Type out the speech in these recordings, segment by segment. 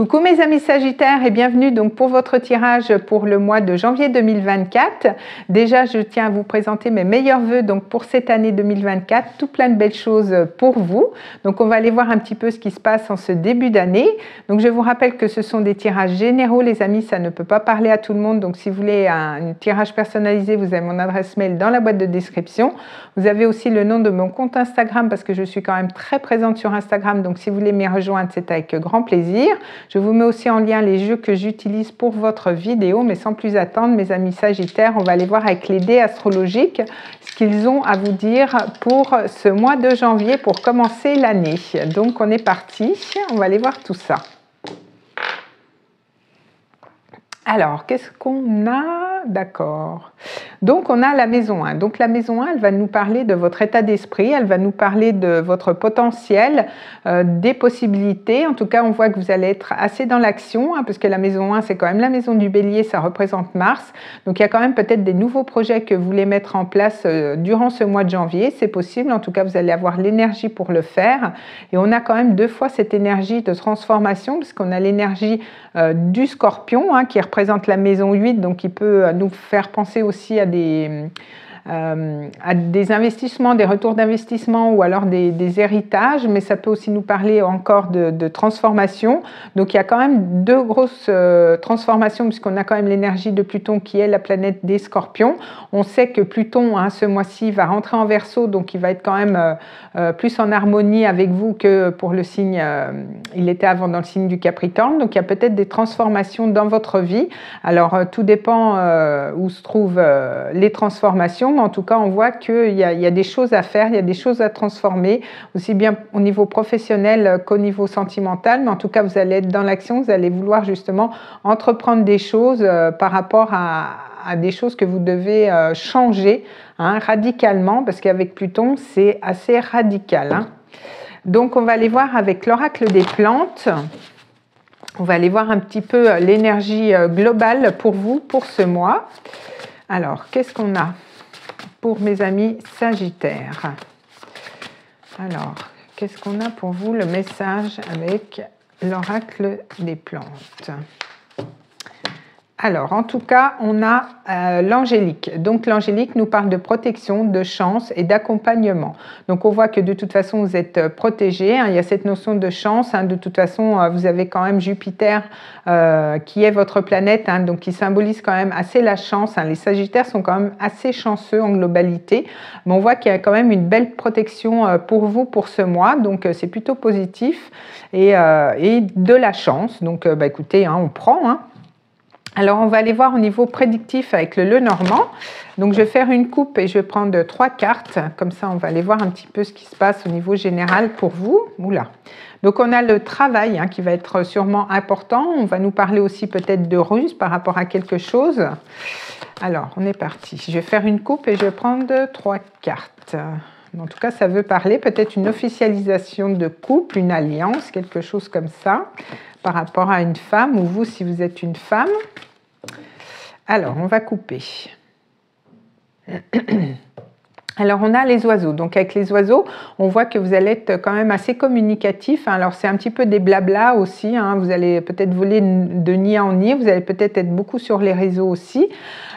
Coucou mes amis Sagittaires et bienvenue donc pour votre tirage pour le mois de janvier 2024. Déjà, je tiens à vous présenter mes meilleurs vœux donc pour cette année 2024, tout plein de belles choses pour vous. Donc on va aller voir un petit peu ce qui se passe en ce début d'année. Donc je vous rappelle que ce sont des tirages généraux les amis, ça ne peut pas parler à tout le monde. Donc si vous voulez un tirage personnalisé, vous avez mon adresse mail dans la boîte de description. Vous avez aussi le nom de mon compte Instagram parce que je suis quand même très présente sur Instagram. Donc si vous voulez m'y rejoindre, c'est avec grand plaisir. Je vous mets aussi en lien les jeux que j'utilise pour votre vidéo, mais sans plus attendre, mes amis Sagittaires, on va aller voir avec les dés astrologiques ce qu'ils ont à vous dire pour ce mois de janvier pour commencer l'année. Donc on est parti, on va aller voir tout ça. Alors, qu'est-ce qu'on a? D'accord. Donc, on a la maison 1. Donc, la maison 1, elle va nous parler de votre état d'esprit, elle va nous parler de votre potentiel, des possibilités. En tout cas, on voit que vous allez être assez dans l'action, parce que la maison 1, c'est quand même la maison du bélier, ça représente Mars. Donc, il y a quand même peut-être des nouveaux projets que vous voulez mettre en place durant ce mois de janvier. C'est possible. En tout cas, vous allez avoir l'énergie pour le faire. Et on a quand même deux fois cette énergie de transformation, parce qu'on a l'énergie du scorpion, qui représente la maison 8, donc qui peut nous faire penser aussi à des investissements, des retours d'investissement ou alors des héritages, mais ça peut aussi nous parler encore de transformation. Donc il y a quand même deux grosses transformations puisqu'on a quand même l'énergie de Pluton qui est la planète des scorpions. On sait que Pluton ce mois-ci va rentrer en Verseau, donc il va être quand même plus en harmonie avec vous que pour le signe, il était avant dans le signe du Capricorne. Donc il y a peut-être des transformations dans votre vie. Alors tout dépend où se trouvent les transformations. En tout cas, on voit qu'il y a des choses à faire, il y a des choses à transformer, aussi bien au niveau professionnel qu'au niveau sentimental. Mais en tout cas, vous allez être dans l'action, vous allez vouloir justement entreprendre des choses par rapport à des choses que vous devez changer radicalement, parce qu'avec Pluton, c'est assez radical. Donc, on va aller voir avec l'oracle des plantes. On va aller voir un petit peu l'énergie globale pour vous, pour ce mois. Alors, qu'est-ce qu'on a pour mes amis Sagittaires? Alors, qu'est-ce qu'on a pour vous, le message avec l'oracle des plantes? Alors, en tout cas, on a l'angélique. Donc, l'angélique nous parle de protection, de chance et d'accompagnement. Donc, on voit que de toute façon, vous êtes protégé. Il y a cette notion de chance. De toute façon, vous avez quand même Jupiter qui est votre planète, donc qui symbolise quand même assez la chance. Les Sagittaires sont quand même assez chanceux en globalité. Mais on voit qu'il y a quand même une belle protection pour vous pour ce mois. Donc, c'est plutôt positif. Et de la chance. Donc, écoutez, on prend. Alors, on va aller voir au niveau prédictif avec le Lenormand. Donc, je vais faire une coupe et je vais prendre 3 cartes. Comme ça, on va aller voir un petit peu ce qui se passe au niveau général pour vous. Oula. Donc, on a le travail qui va être sûrement important. On va nous parler aussi peut-être de ruse par rapport à quelque chose. Alors, on est parti. Je vais faire une coupe et je vais prendre 3 cartes. En tout cas, ça veut parler peut-être une officialisation de couple, une alliance, quelque chose comme ça, par rapport à une femme, ou vous, si vous êtes une femme. Alors, on va couper. Alors, on a les oiseaux. Donc, avec les oiseaux, on voit que vous allez être quand même assez communicatif. Alors, c'est un petit peu des blabla aussi. Vous allez peut-être voler de nid en nid. Vous allez peut-être être beaucoup sur les réseaux aussi.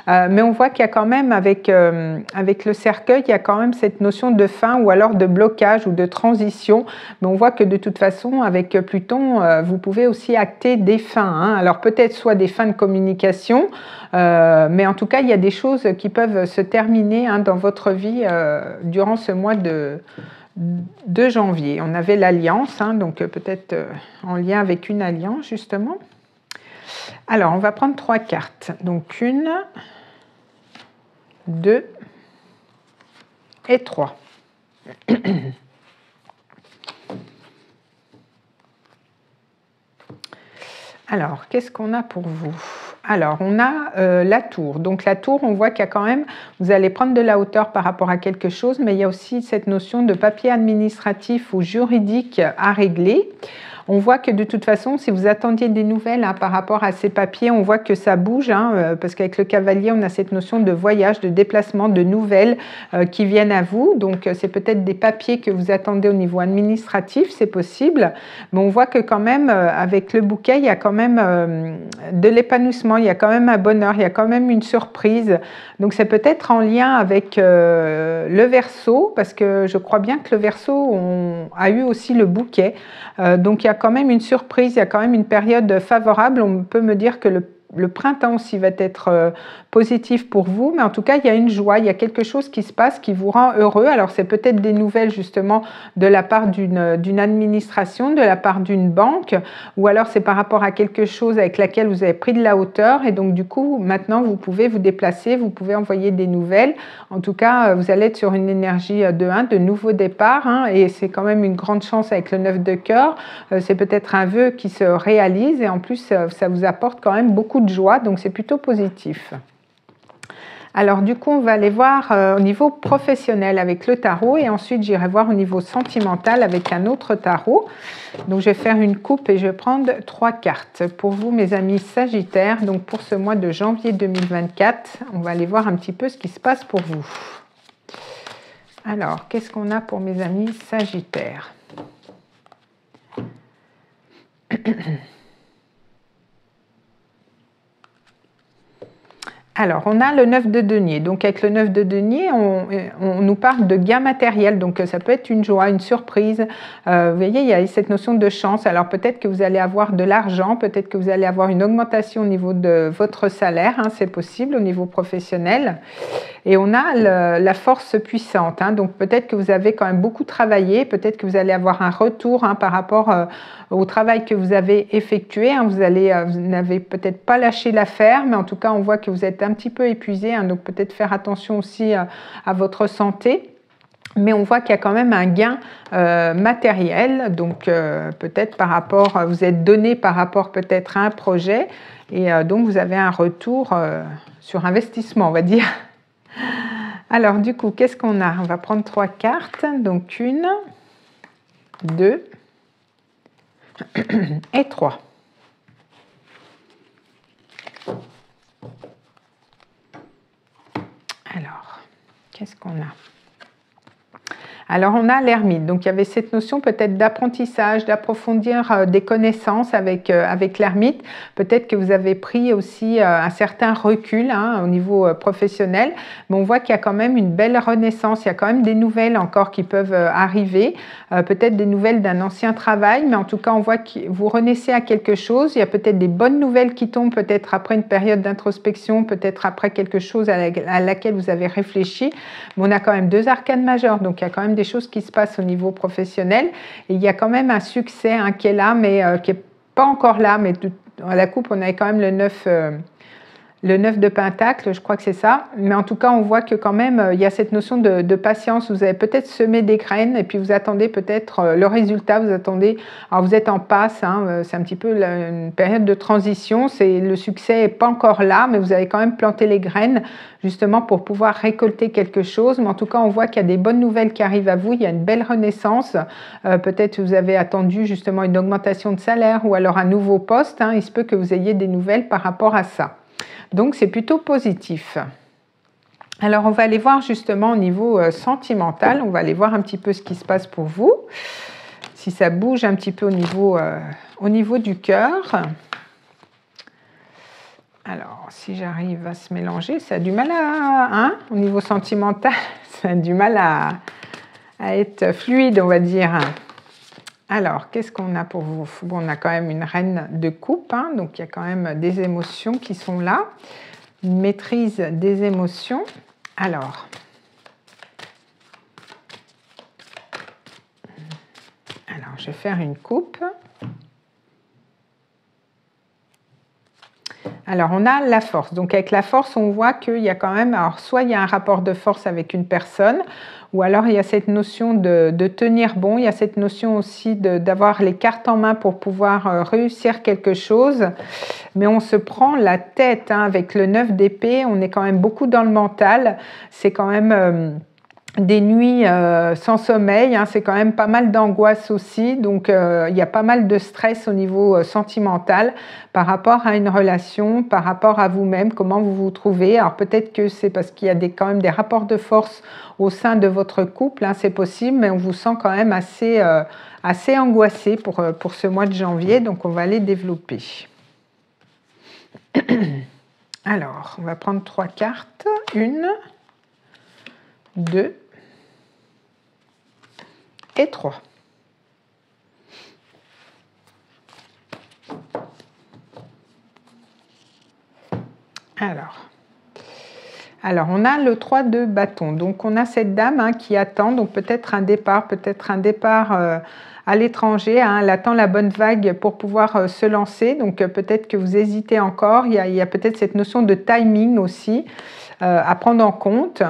Mais on voit qu'il y a quand même, avec le cercueil, il y a quand même cette notion de fin ou alors de blocage ou de transition. Mais on voit que de toute façon, avec Pluton, vous pouvez aussi acter des fins. Alors peut-être soit des fins de communication, mais en tout cas, il y a des choses qui peuvent se terminer dans votre vie durant ce mois de janvier. On avait l'alliance, donc peut-être en lien avec une alliance, justement. Alors, on va prendre 3 cartes. Donc, 1, 2 et 3. Alors, qu'est-ce qu'on a pour vous? Alors, on a la tour. Donc, la tour, on voit qu'il y a quand même, vous allez prendre de la hauteur par rapport à quelque chose, mais il y a aussi cette notion de papier administratif ou juridique à régler. On voit que de toute façon, si vous attendiez des nouvelles hein, par rapport à ces papiers, on voit que ça bouge, hein, parce qu'avec le cavalier, on a cette notion de voyage, de déplacement, de nouvelles qui viennent à vous. Donc, c'est peut-être des papiers que vous attendez au niveau administratif, c'est possible. Mais on voit que quand même, avec le bouquet, il y a quand même de l'épanouissement, il y a quand même un bonheur, il y a quand même une surprise. Donc, c'est peut-être en lien avec le Verseau, parce que je crois bien que le Verseau a eu aussi le bouquet. Donc, il y a quand même une surprise, il y a quand même une période favorable. On peut me dire que le printemps aussi va être positif pour vous, mais en tout cas, il y a une joie, il y a quelque chose qui se passe qui vous rend heureux. Alors, c'est peut-être des nouvelles justement de la part d'une administration, de la part d'une banque, ou alors c'est par rapport à quelque chose avec laquelle vous avez pris de la hauteur, et donc du coup, maintenant, vous pouvez vous déplacer, vous pouvez envoyer des nouvelles. En tout cas, vous allez être sur une énergie de nouveau départ, hein, et c'est quand même une grande chance avec le 9 de cœur. C'est peut-être un vœu qui se réalise, et en plus, ça vous apporte quand même beaucoup de joie, donc c'est plutôt positif. Alors du coup, on va aller voir au niveau professionnel avec le tarot et ensuite j'irai voir au niveau sentimental avec un autre tarot. Donc je vais faire une coupe et je vais prendre 3 cartes. Pour vous, mes amis Sagittaires, donc pour ce mois de janvier 2024, on va aller voir un petit peu ce qui se passe pour vous. Alors, qu'est-ce qu'on a pour mes amis Sagittaires ? Alors, on a le 9 de denier. Donc, avec le 9 de denier, on nous parle de gain matériel. Donc, ça peut être une joie, une surprise. Vous voyez, il y a cette notion de chance. Alors, peut-être que vous allez avoir de l'argent, peut-être que vous allez avoir une augmentation au niveau de votre salaire. Hein, c'est possible au niveau professionnel. Et on a la force puissante. Hein, donc, peut-être que vous avez quand même beaucoup travaillé. Peut-être que vous allez avoir un retour hein, par rapport au travail que vous avez effectué. Hein, vous n'avez peut-être pas lâché l'affaire, mais en tout cas, on voit que vous êtes un petit peu épuisé, hein, donc peut-être faire attention aussi à votre santé. Mais on voit qu'il y a quand même un gain matériel, donc peut-être par rapport, vous êtes donné par rapport peut-être à un projet, et donc vous avez un retour sur investissement, on va dire. Alors du coup, qu'est-ce qu'on a ? On va prendre 3 cartes, donc 1, 2 et 3. Alors, qu'est-ce qu'on a ? Alors, on a l'ermite. Donc, il y avait cette notion peut-être d'apprentissage, d'approfondir des connaissances avec l'ermite. Peut-être que vous avez pris aussi un certain recul hein, au niveau professionnel. Mais on voit qu'il y a quand même une belle renaissance. Il y a quand même des nouvelles encore qui peuvent arriver. Peut-être des nouvelles d'un ancien travail. Mais en tout cas, on voit que vous renaissez à quelque chose. Il y a peut-être des bonnes nouvelles qui tombent, peut-être après une période d'introspection, peut-être après quelque chose à laquelle vous avez réfléchi. Mais on a quand même 2 arcanes majeures. Donc, il y a quand même des choses qui se passent au niveau professionnel et il y a quand même un succès hein, qui est là mais qui n'est pas encore là, mais à la coupe on avait quand même le 9 de Pentacle, je crois que c'est ça, mais en tout cas on voit que quand même il y a cette notion de patience. Vous avez peut-être semé des graines et puis vous attendez peut-être le résultat, vous attendez, alors vous êtes en passe, hein, c'est un petit peu une période de transition, le succès n'est pas encore là, mais vous avez quand même planté les graines justement pour pouvoir récolter quelque chose. Mais en tout cas on voit qu'il y a des bonnes nouvelles qui arrivent à vous, il y a une belle renaissance, peut-être que vous avez attendu justement une augmentation de salaire ou alors un nouveau poste, hein, il se peut que vous ayez des nouvelles par rapport à ça. Donc, c'est plutôt positif. Alors, on va aller voir justement au niveau sentimental. On va aller voir un petit peu ce qui se passe pour vous. Si ça bouge un petit peu au niveau du cœur. Alors, si j'arrive à se mélanger, ça a du mal au niveau sentimental, ça a du mal à être fluide, on va dire. Alors, qu'est-ce qu'on a pour vous ? Bon, on a quand même une reine de coupe, hein, donc il y a quand même des émotions qui sont là. Une maîtrise des émotions. Alors, je vais faire une coupe. Alors, on a la force. Donc, avec la force, on voit qu'il y a quand même... Alors, soit il y a un rapport de force avec une personne, ou alors il y a cette notion de tenir bon. Il y a cette notion aussi d'avoir les cartes en main pour pouvoir réussir quelque chose. Mais on se prend la tête hein, avec le 9 d'épée. On est quand même beaucoup dans le mental. C'est quand même... des nuits sans sommeil, hein, c'est quand même pas mal d'angoisse aussi, donc il y a pas mal de stress au niveau sentimental par rapport à une relation, par rapport à vous-même, comment vous vous trouvez. Alors peut-être que c'est parce qu'il y a quand même des rapports de force au sein de votre couple, hein, c'est possible, mais on vous sent quand même assez, assez angoissé pour ce mois de janvier, donc on va les développer. Alors, on va prendre 3 cartes, 1, 2 et 3. Alors, on a le 3 de bâton. Donc, on a cette dame hein, qui attend, donc peut-être un départ à l'étranger. Hein, elle attend la bonne vague pour pouvoir se lancer. Donc, peut-être que vous hésitez encore. Il y a peut-être cette notion de timing aussi à prendre en compte.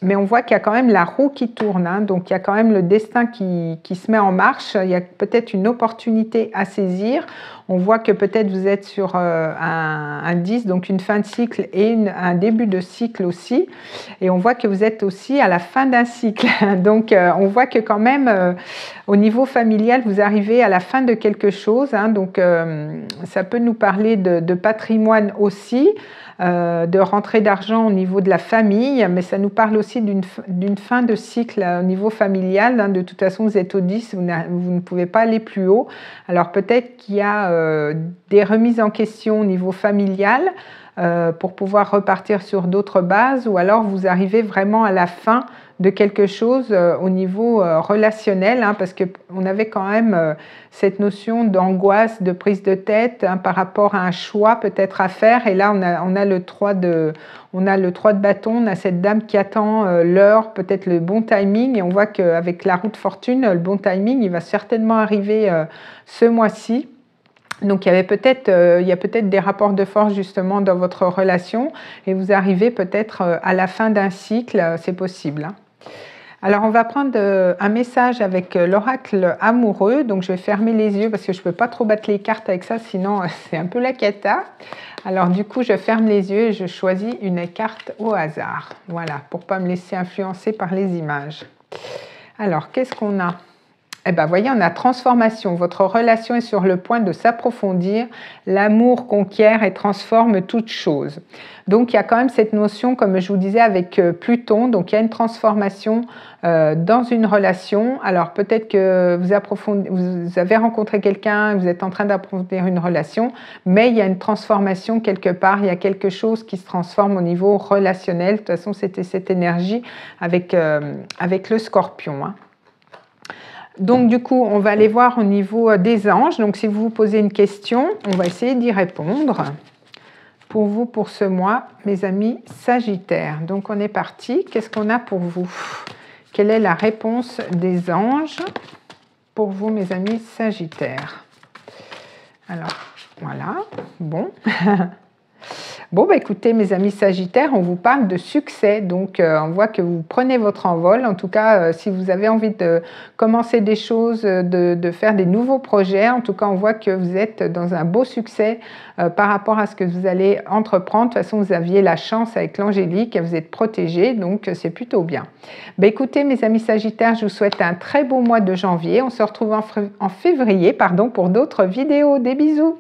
Mais on voit qu'il y a quand même la roue qui tourne, hein, donc il y a quand même le destin qui se met en marche, il y a peut-être une opportunité à saisir. On voit que peut-être vous êtes sur un 10, donc une fin de cycle et un début de cycle aussi. Et on voit que vous êtes aussi à la fin d'un cycle. Donc on voit que quand même au niveau familial, vous arrivez à la fin de quelque chose. Hein, donc ça peut nous parler de patrimoine aussi. De rentrée d'argent au niveau de la famille, mais ça nous parle aussi d'une fin de cycle au niveau familial. Hein. De toute façon, vous êtes au 10, vous ne pouvez pas aller plus haut. Alors peut-être qu'il y a des remises en question au niveau familial pour pouvoir repartir sur d'autres bases, ou alors vous arrivez vraiment à la fin de quelque chose au niveau relationnel, hein, parce qu'on avait quand même cette notion d'angoisse, de prise de tête hein, par rapport à un choix peut-être à faire. Et là, on a le 3 de bâton, on a cette dame qui attend l'heure, peut-être le bon timing. Et on voit qu'avec la roue de fortune, le bon timing, il va certainement arriver ce mois-ci. Donc il y a peut-être des rapports de force justement dans votre relation et vous arrivez peut-être à la fin d'un cycle, c'est possible. Hein. Alors on va prendre un message avec l'oracle amoureux, donc je vais fermer les yeux parce que je ne peux pas trop battre les cartes avec ça, sinon c'est un peu la cata. Alors du coup je ferme les yeux et je choisis une carte au hasard, voilà, pour ne pas me laisser influencer par les images. Alors qu'est-ce qu'on a ? Eh bien, voyez, on a transformation. Votre relation est sur le point de s'approfondir. L'amour conquiert et transforme toute chose. Donc, il y a quand même cette notion, comme je vous disais, avec Pluton. Donc, il y a une transformation dans une relation. Alors, peut-être que vous avez rencontré quelqu'un, vous êtes en train d'approfondir une relation, mais il y a une transformation quelque part. Il y a quelque chose qui se transforme au niveau relationnel. De toute façon, c'était cette énergie avec le Scorpion. Hein. Donc du coup, on va aller voir au niveau des anges. Donc si vous vous posez une question, on va essayer d'y répondre. Pour vous, pour ce mois, mes amis Sagittaires. Donc on est parti. Qu'est-ce qu'on a pour vous? Quelle est la réponse des anges pour vous, mes amis Sagittaires? Alors, voilà. Bon. Bon, bah écoutez, mes amis Sagittaires, on vous parle de succès. Donc, on voit que vous prenez votre envol. En tout cas, si vous avez envie de commencer des choses, de faire des nouveaux projets, en tout cas, on voit que vous êtes dans un beau succès par rapport à ce que vous allez entreprendre. De toute façon, vous aviez la chance avec l'angélique et vous êtes protégés, donc c'est plutôt bien. Bah écoutez, mes amis Sagittaires, je vous souhaite un très beau mois de janvier. On se retrouve en février, pour d'autres vidéos. Des bisous!